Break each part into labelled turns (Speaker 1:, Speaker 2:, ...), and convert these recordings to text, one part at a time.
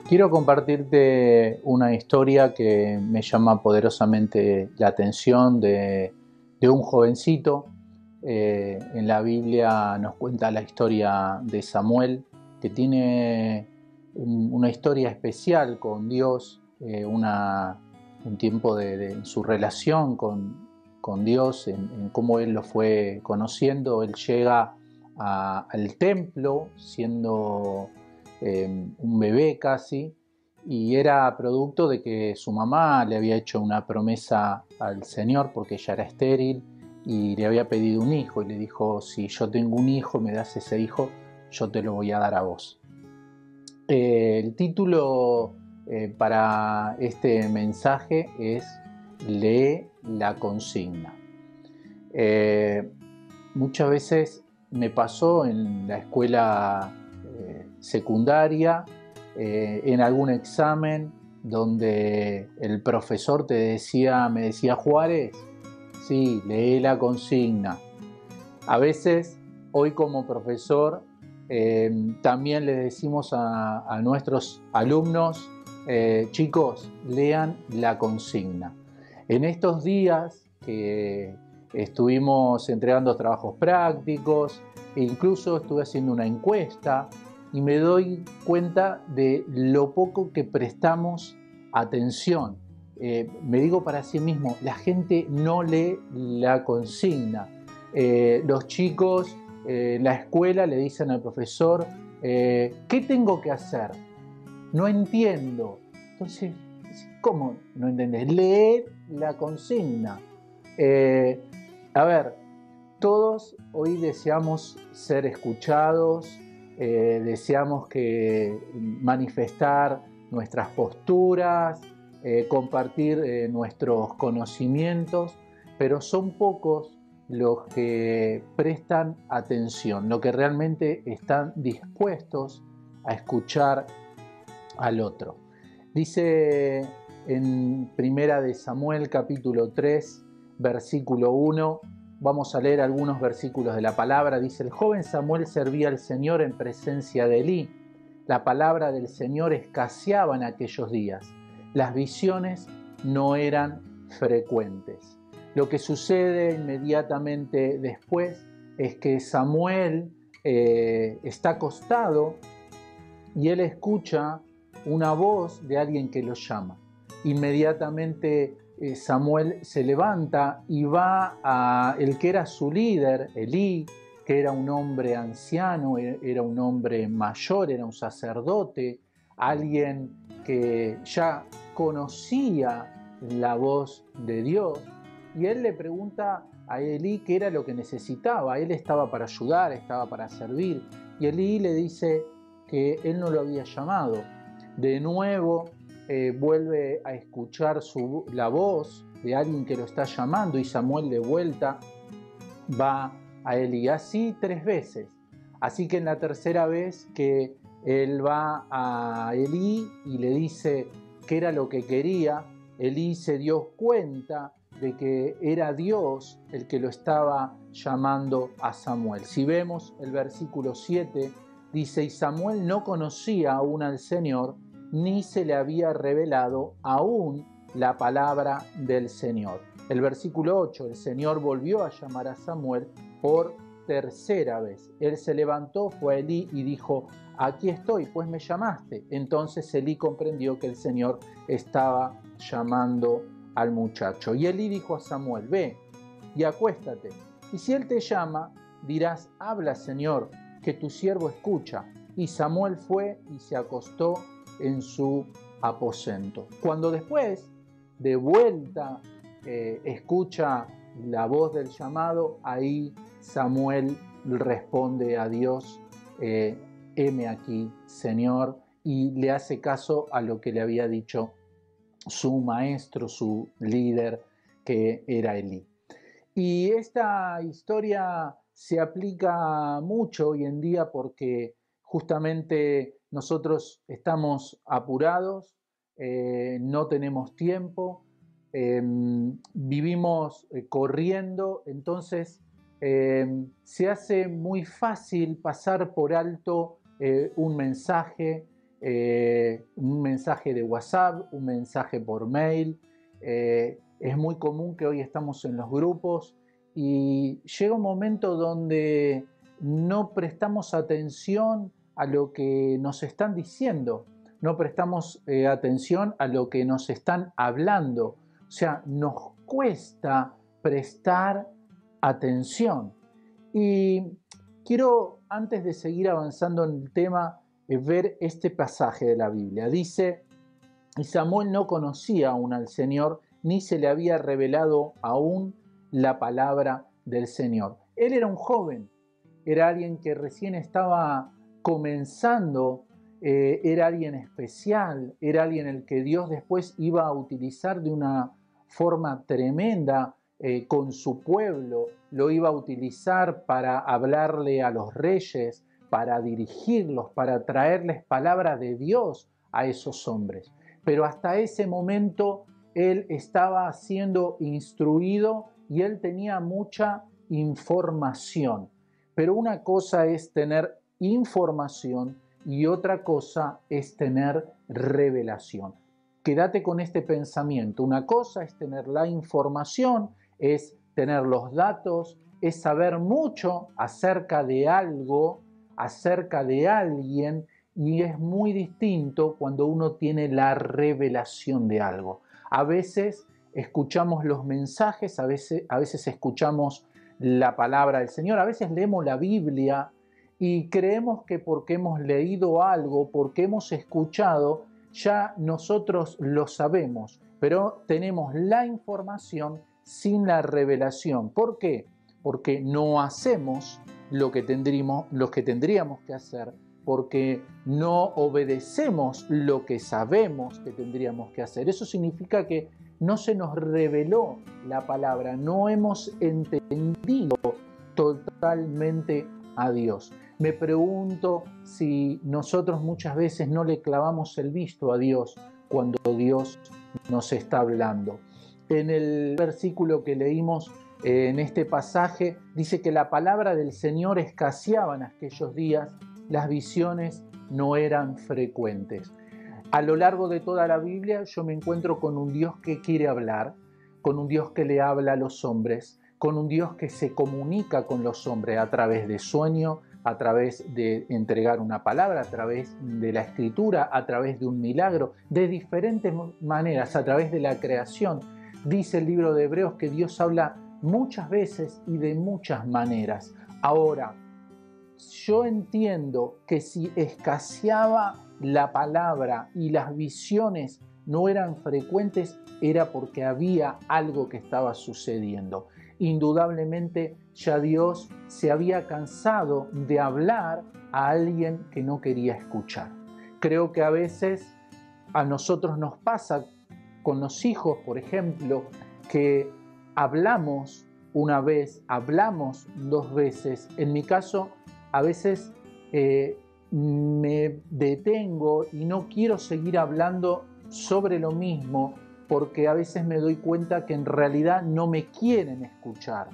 Speaker 1: Quiero compartirte una historia que me llama poderosamente la atención de un jovencito. En la Biblia nos cuenta la historia de Samuel, que tiene una historia especial con Dios, un tiempo en su relación con Dios, en cómo él lo fue conociendo. Él llega al templo siendo un bebé casi, y era producto de que su mamá le había hecho una promesa al Señor porque ella era estéril y le había pedido un hijo y le dijo: si yo tengo un hijo, me das ese hijo, yo te lo voy a dar a vos. El título para este mensaje es Lee la consigna. Eh, Muchas veces me pasó en la escuela secundaria, en algún examen donde el profesor me decía: Juárez, sí, lee la consigna. A veces, hoy como profesor, también le decimos a nuestros alumnos: chicos, lean la consigna. En estos días que estuvimos entregando trabajos prácticos e incluso estuve haciendo una encuesta, y me doy cuenta de lo poco que prestamos atención. Me digo para sí mismo: la gente no lee la consigna. Los chicos en la escuela le dicen al profesor: ¿qué tengo que hacer? No entiendo. Entonces, ¿cómo no entendés? Leer la consigna. Eh, a ver, todos hoy deseamos ser escuchados, deseamos manifestar nuestras posturas, compartir nuestros conocimientos, pero son pocos los que prestan atención, los que realmente están dispuestos a escuchar al otro. Dice en Primera de Samuel capítulo 3, versículo 1, vamos a leer algunos versículos de la palabra. Dice: el joven Samuel servía al Señor en presencia de Elí. La palabra del Señor escaseaba en aquellos días. Las visiones no eran frecuentes. Lo que sucede inmediatamente después es que Samuel está acostado y él escucha una voz de alguien que lo llama. Inmediatamente Samuel se levanta y va a el que era su líder, Elí, que era un hombre anciano, era un hombre mayor, era un sacerdote, alguien que ya conocía la voz de Dios, y él le pregunta a Elí qué era lo que necesitaba. Él estaba para ayudar, estaba para servir, y Elí le dice que él no lo había llamado. De nuevo vuelve a escuchar la voz de alguien que lo está llamando, y Samuel de vuelta va a Elí, así 3 veces. Así que en la tercera vez que él va a Elí y le dice qué era lo que quería, Elí se dio cuenta de que era Dios el que lo estaba llamando a Samuel. Si vemos el versículo 7, dice: y Samuel no conocía aún al Señor, ni se le había revelado aún la palabra del Señor. El versículo 8, el Señor volvió a llamar a Samuel por tercera vez. Él se levantó, fue a Elí y dijo: aquí estoy, pues me llamaste. Entonces Elí comprendió que el Señor estaba llamando al muchacho. Y Elí dijo a Samuel: ve y acuéstate, y si él te llama, dirás: habla, Señor, que tu siervo escucha. Y Samuel fue y se acostó en su aposento. Cuando después, de vuelta, escucha la voz del llamado, ahí Samuel responde a Dios: heme aquí, Señor, y le hace caso a lo que le había dicho su maestro, su líder, que era Elí. Y esta historia se aplica mucho hoy en día porque justamente nosotros estamos apurados, no tenemos tiempo, vivimos corriendo. Entonces se hace muy fácil pasar por alto un mensaje, un mensaje de WhatsApp, un mensaje por mail. Es muy común que hoy estamos en los grupos y llega un momento donde no prestamos atención a lo que nos están diciendo, no prestamos atención a lo que nos están hablando. O sea, nos cuesta prestar atención. Y quiero, antes de seguir avanzando en el tema, ver este pasaje de la Biblia. Dice, y Samuel no conocía aún al Señor, ni se le había revelado aún la palabra del Señor. Él era un joven, era alguien que recién estaba comenzando, era alguien especial, era alguien el que Dios después iba a utilizar de una forma tremenda con su pueblo, lo iba a utilizar para hablarle a los reyes, para dirigirlos, para traerles palabra de Dios a esos hombres. Pero hasta ese momento él estaba siendo instruido y él tenía mucha información. Pero una cosa es tener información y otra cosa es tener revelación. Quédate con este pensamiento. Una cosa es tener la información, es tener los datos, es saber mucho acerca de algo, acerca de alguien, y es muy distinto cuando uno tiene la revelación de algo. A veces escuchamos los mensajes, a veces escuchamos la palabra del Señor, a veces leemos la Biblia y creemos que porque hemos leído algo, porque hemos escuchado, ya nosotros lo sabemos, pero tenemos la información sin la revelación. ¿Por qué? Porque no hacemos lo que tendríamos que hacer, porque no obedecemos lo que sabemos que tendríamos que hacer. Eso significa que no se nos reveló la palabra, no hemos entendido totalmente a Dios. Me pregunto si nosotros muchas veces no le clavamos el visto a Dios cuando Dios nos está hablando. En el versículo que leímos en este pasaje dice que la palabra del Señor escaseaba en aquellos días, las visiones no eran frecuentes. A lo largo de toda la Biblia yo me encuentro con un Dios que quiere hablar, con un Dios que le habla a los hombres, con un Dios que se comunica con los hombres a través de sueño, a través de entregar una palabra, a través de la escritura, a través de un milagro, de diferentes maneras, a través de la creación. Dice el libro de Hebreos que Dios habla muchas veces y de muchas maneras. Ahora, yo entiendo que si escaseaba la palabra y las visiones no eran frecuentes, era porque había algo que estaba sucediendo. Indudablemente ya Dios se había cansado de hablar a alguien que no quería escuchar. Creo que a veces a nosotros nos pasa con los hijos, por ejemplo, que hablamos una vez, hablamos dos veces. En mi caso, a veces me detengo y no quiero seguir hablando sobre lo mismo porque a veces me doy cuenta que en realidad no me quieren escuchar.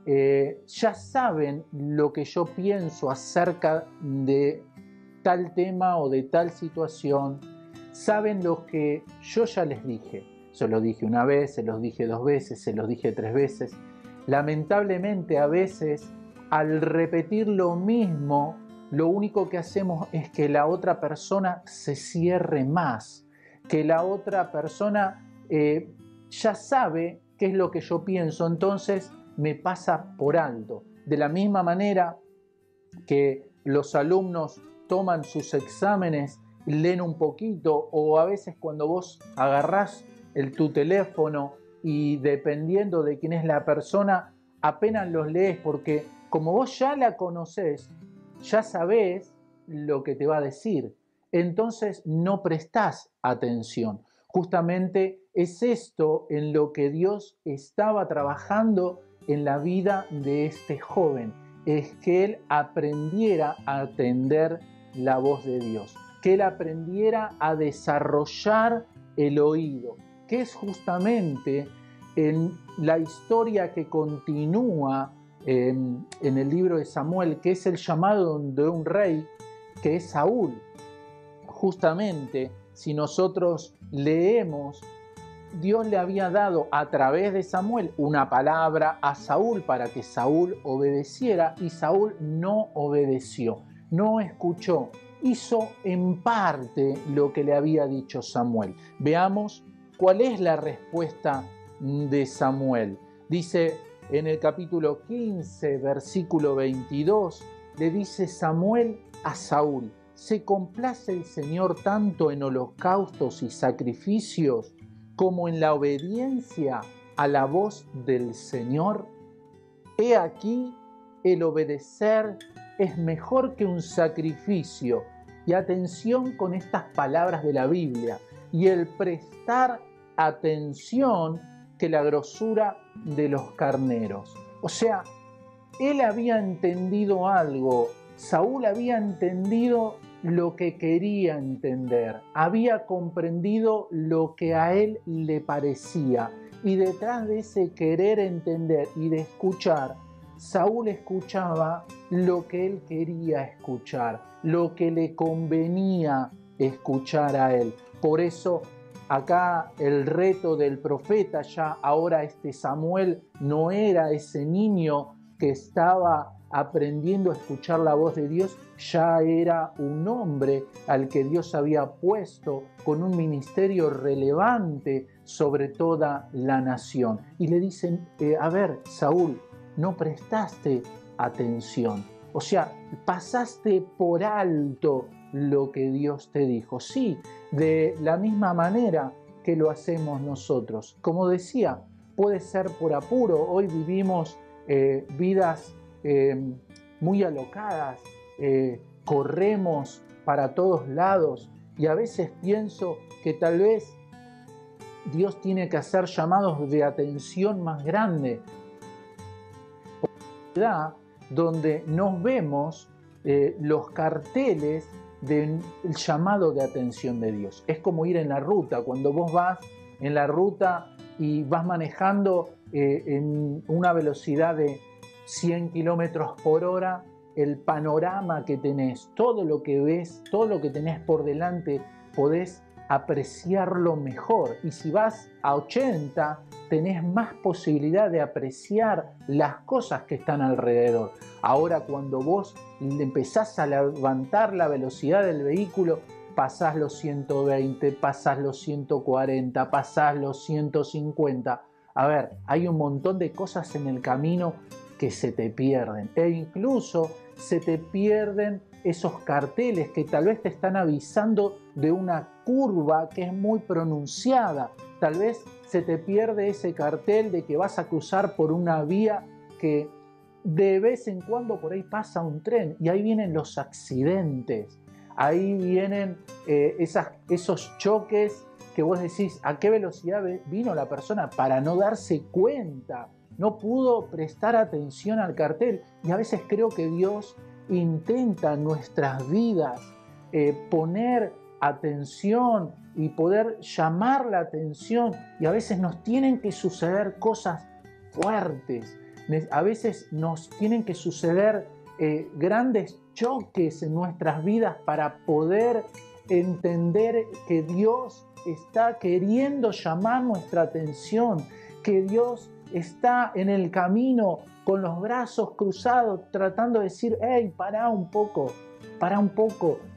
Speaker 1: Ya saben lo que yo pienso acerca de tal tema o de tal situación, saben lo que yo ya les dije. Se los dije una vez, se los dije dos veces, se los dije tres veces. Lamentablemente a veces al repetir lo mismo, lo único que hacemos es que la otra persona se cierre más, que la otra persona ya sabe qué es lo que yo pienso, entonces me pasa por alto. De la misma manera que los alumnos toman sus exámenes, leen un poquito, o a veces cuando vos agarrás tu teléfono y dependiendo de quién es la persona, apenas los lees porque como vos ya la conocés, ya sabés lo que te va a decir, entonces no prestás atención. Justamente es esto en lo que Dios estaba trabajando en la vida de este joven, es que él aprendiera a atender la voz de Dios, que él aprendiera a desarrollar el oído, que es justamente en la historia que continúa en el libro de Samuel, que es el llamado de un rey que es Saúl. justamente, si nosotros leemos, Dios le había dado a través de Samuel una palabra a Saúl para que Saúl obedeciera, y Saúl no obedeció, no escuchó, hizo en parte lo que le había dicho Samuel. Veamos cuál es la respuesta de Samuel. Dice en el capítulo 15, versículo 22, le dice Samuel a Saúl: ¿se complace el Señor tanto en holocaustos y sacrificios como en la obediencia a la voz del Señor? He aquí, el obedecer es mejor que un sacrificio. Y atención con estas palabras de la Biblia. Y el prestar atención que la grosura de los carneros. O sea, él había entendido algo. Saúl había entendido lo que quería entender. Había comprendido lo que a él le parecía. Y detrás de ese querer entender y de escuchar, Saúl escuchaba lo que él quería escuchar, lo que le convenía escuchar a él. Por eso acá el reto del profeta, ya ahora Samuel no era ese niño que estaba aprendiendo a escuchar la voz de Dios, ya era un hombre al que Dios había puesto con un ministerio relevante sobre toda la nación. Y le dicen, a ver, Saúl, no prestaste atención. O sea, pasaste por alto lo que Dios te dijo. Sí, de la misma manera que lo hacemos nosotros. Como decía, puede ser por apuro. Hoy vivimos vidas muy alocadas, corremos para todos lados y a veces pienso que tal vez Dios tiene que hacer llamados de atención más grandes, donde nos vemos los carteles del llamado de atención de Dios. Es como ir en la ruta, cuando vos vas en la ruta y vas manejando en una velocidad de 100 kilómetros por hora, el panorama que tenés, todo lo que ves, todo lo que tenés por delante, podés apreciarlo mejor. Y si vas a 80, tenés más posibilidad de apreciar las cosas que están alrededor. Ahora, cuando vos empezás a levantar la velocidad del vehículo, pasás los 120, pasás los 140, pasás los 150. A ver, hay un montón de cosas en el camino que se te pierden, e incluso se te pierden esos carteles que tal vez te están avisando de una curva que es muy pronunciada. Tal vez se te pierde ese cartel de que vas a cruzar por una vía que de vez en cuando por ahí pasa un tren, y ahí vienen los accidentes, ahí vienen esos choques que vos decís, ¿a qué velocidad vino la persona para no darse cuenta? No pudo prestar atención al cartel. Y a veces creo que Dios intenta en nuestras vidas poner atención y poder llamar la atención, y a veces nos tienen que suceder cosas fuertes, a veces nos tienen que suceder grandes choques en nuestras vidas para poder entender que Dios está queriendo llamar nuestra atención, que Dios está en el camino con los brazos cruzados tratando de decir, hey, pará un poco,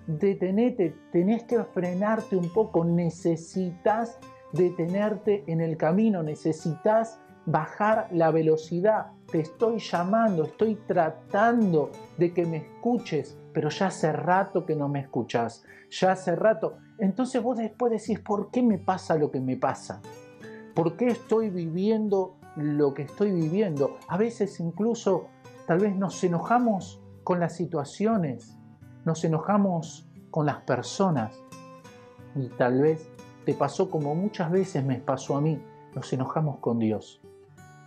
Speaker 1: detenete, tenés que frenarte un poco, necesitas detenerte en el camino, necesitas bajar la velocidad, te estoy llamando, estoy tratando de que me escuches, pero ya hace rato que no me escuchás, ya hace rato. Entonces vos después decís, ¿por qué me pasa lo que me pasa? ¿Por qué estoy viviendo lo que estoy viviendo? A veces incluso tal vez nos enojamos con las situaciones, nos enojamos con las personas, y tal vez te pasó como muchas veces me pasó a mí, nos enojamos con Dios.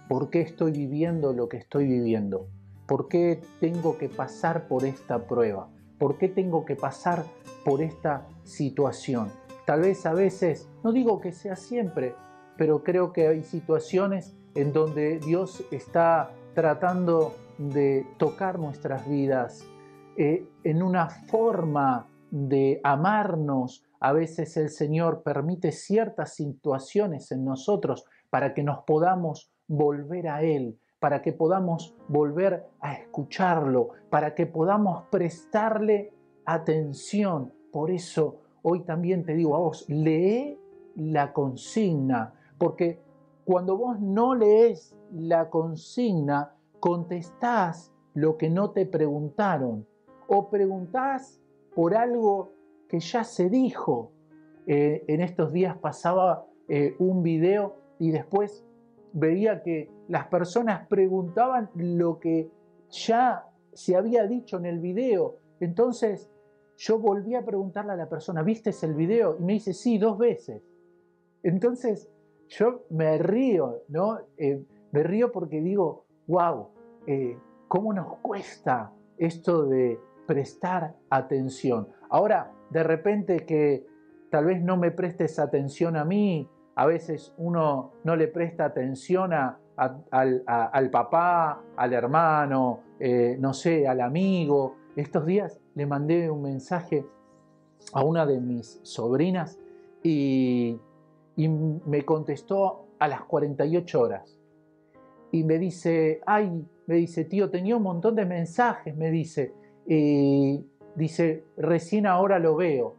Speaker 1: ¿Por qué estoy viviendo lo que estoy viviendo? ¿Por qué tengo que pasar por esta prueba? ¿Por qué tengo que pasar por esta situación? Tal vez a veces, no digo que sea siempre, pero creo que hay situaciones en donde Dios está tratando de tocar nuestras vidas en una forma de amarnos, a veces el Señor permite ciertas situaciones en nosotros para que nos podamos volver a Él, para que podamos volver a escucharlo, para que podamos prestarle atención. Por eso hoy también te digo a vos, lee la consigna, porque cuando vos no lees la consigna, contestás lo que no te preguntaron o preguntás por algo que ya se dijo. En estos días pasaba un video y después veía que las personas preguntaban lo que ya se había dicho en el video. Entonces yo volví a preguntarle a la persona, ¿viste el video? Y me dice, sí, 2 veces. Entonces yo me río, ¿no? Me río porque digo, wow, ¿cómo nos cuesta esto de prestar atención? Ahora, de repente que tal vez no me prestes atención a mí, a veces uno no le presta atención al papá, al hermano, no sé, al amigo. Estos días le mandé un mensaje a una de mis sobrinas y me contestó a las 48 horas. Y me dice, tío, tenía un montón de mensajes, me dice, dice, recién ahora lo veo.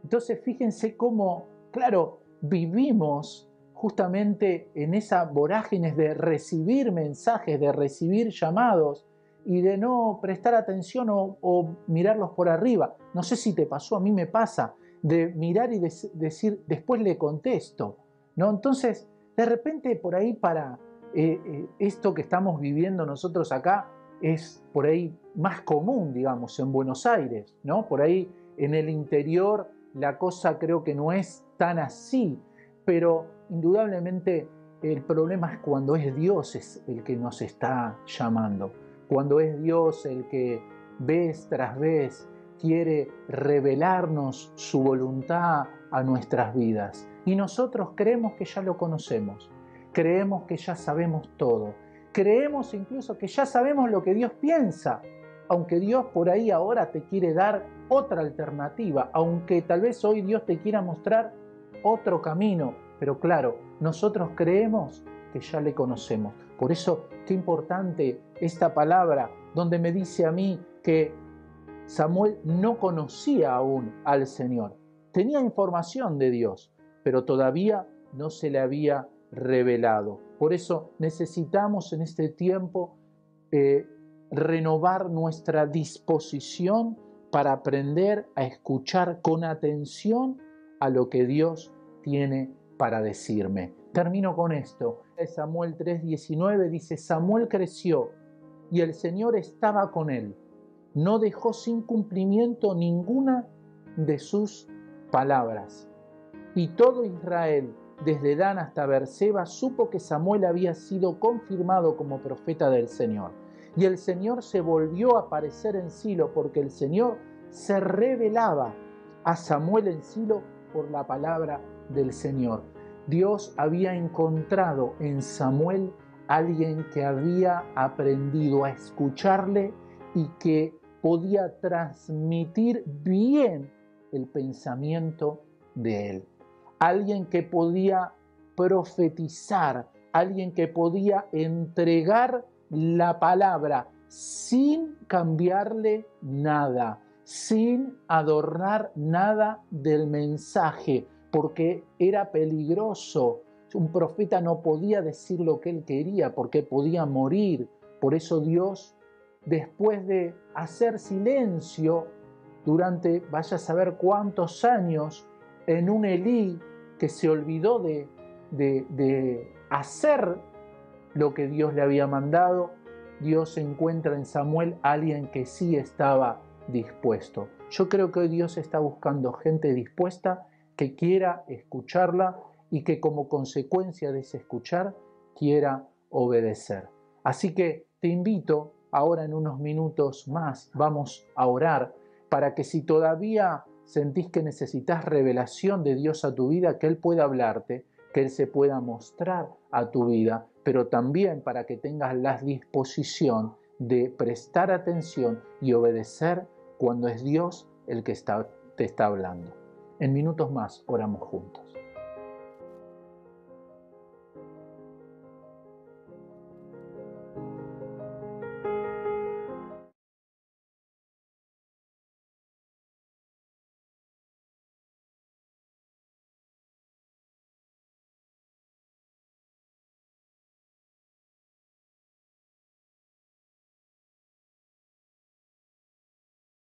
Speaker 1: Entonces fíjense cómo, claro, vivimos justamente en esa vorágine de recibir mensajes, de recibir llamados y de no prestar atención o mirarlos por arriba. No sé si te pasó, a mí me pasa, de mirar y decir, después le contesto, ¿no? Entonces, de repente por ahí para esto que estamos viviendo nosotros acá es por ahí más común, digamos, en Buenos Aires, ¿no? Por ahí en el interior la cosa creo que no es tan así, pero indudablemente el problema es cuando es Dios el que nos está llamando, cuando es Dios el que vez tras vez quiere revelarnos su voluntad a nuestras vidas. Y nosotros creemos que ya lo conocemos, creemos que ya sabemos todo, creemos incluso que ya sabemos lo que Dios piensa, aunque Dios por ahí ahora te quiere dar otra alternativa, aunque tal vez hoy Dios te quiera mostrar otro camino, pero claro, nosotros creemos que ya le conocemos. Por eso, qué importante esta palabra donde me dice a mí que Samuel no conocía aún al Señor. Tenía información de Dios, pero todavía no se le había revelado. Por eso necesitamos en este tiempo renovar nuestra disposición para aprender a escuchar con atención a lo que Dios tiene para decirme. Termino con esto. Samuel 3:19 dice, Samuel creció y el Señor estaba con él. No dejó sin cumplimiento ninguna de sus palabras. Y todo Israel, desde Dan hasta Beerseba, supo que Samuel había sido confirmado como profeta del Señor. Y el Señor se volvió a aparecer en Silo, porque el Señor se revelaba a Samuel en Silo por la palabra del Señor. Dios había encontrado en Samuel alguien que había aprendido a escucharle y que podía transmitir bien el pensamiento de él. Alguien que podía profetizar, alguien que podía entregar la palabra sin cambiarle nada, sin adornar nada del mensaje, porque era peligroso. Un profeta no podía decir lo que él quería porque podía morir. Por eso Dios, después de hacer silencio durante vaya a saber cuántos años, en un Elí que se olvidó de hacer lo que Dios le había mandado, Dios encuentra en Samuel a alguien que sí estaba dispuesto. Yo creo que hoy Dios está buscando gente dispuesta que quiera escucharla y que como consecuencia de ese escuchar quiera obedecer. Así que te invito, ahora en unos minutos más vamos a orar para que si todavía sentís que necesitas revelación de Dios a tu vida, que Él pueda hablarte, que Él se pueda mostrar a tu vida, pero también para que tengas la disposición de prestar atención y obedecer cuando es Dios el que está te está hablando. En minutos más oramos juntos.